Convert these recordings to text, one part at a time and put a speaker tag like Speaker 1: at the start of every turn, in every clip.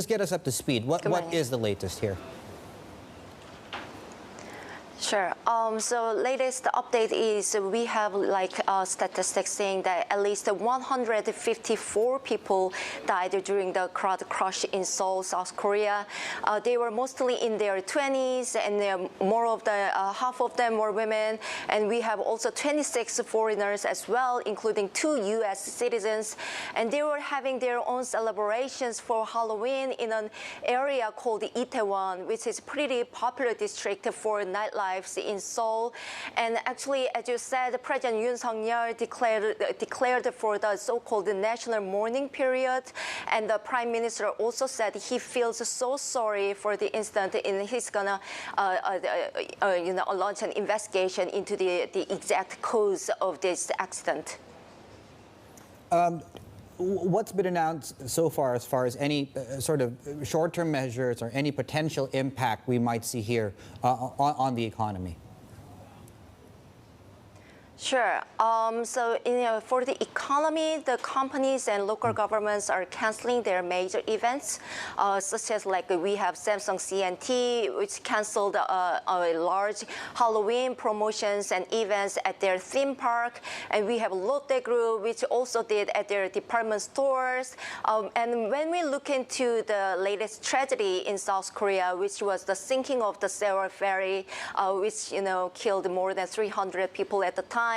Speaker 1: Just get us up to speed. What is the latest here?
Speaker 2: Sure. So latest update is we have statistics saying that at least 154 people died during the crowd crush in Seoul, South Korea. They were mostly in their 20s, and more of the half of them were women. And we have also 26 foreigners as well, including 2 U.S. citizens. And they were having their own celebrations for Halloween in an area called Itaewon, which is a pretty popular district for nightlife in Seoul. And actually, as you said, President Yoon declared for the so-called national mourning period. And the Prime Minister also said he feels so sorry for the incident, and he's gonna launch an investigation into the exact cause of this accident.
Speaker 1: What's been announced so far as any sort of short-term measures or any potential impact we might see here on the economy?
Speaker 2: Sure. So for the economy, the companies and local governments are canceling their major events, such as we have Samsung C&T, which canceled a large Halloween promotions and events at their theme park, and we have Lotte Group, which also did at their department stores. And when we look into the latest tragedy in South Korea, which was the sinking of the Seoul ferry, which killed more than 300 people at the time.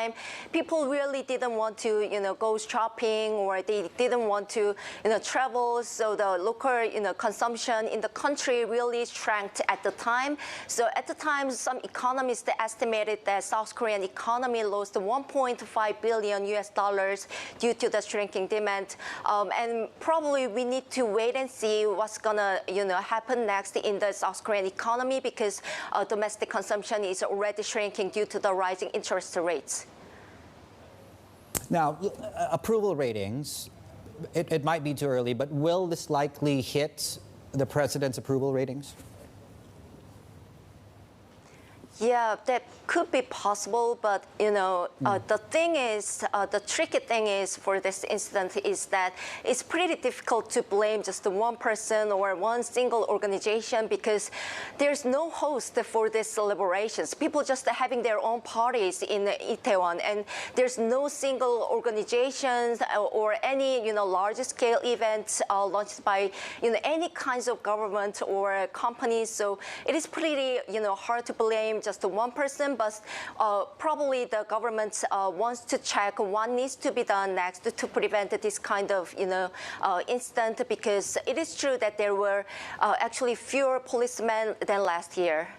Speaker 2: People really didn't want to, go shopping, or they didn't want to, travel. So the local, consumption in the country really shrank at the time. So at the time, some economists estimated that South Korean economy lost 1.5 billion US dollars due to the shrinking demand. And probably we need to wait and see what's gonna, happen next in the South Korean economy, because domestic consumption is already shrinking due to the rising interest rates.
Speaker 1: Now, approval ratings, it might be too early, but will this likely hit the president's approval ratings?
Speaker 2: Yeah, that could be possible, but the thing is, the tricky thing is for this incident is that it's pretty difficult to blame just one person or one single organization, because there's no host for these celebrations. People just having their own parties in Itaewon, and there's no single organizations or any large-scale events launched by any kinds of government or companies. So it is pretty hard to blame just one person, but probably the government wants to check what needs to be done next to prevent this kind of incident, because it is true that there were actually fewer policemen than last year.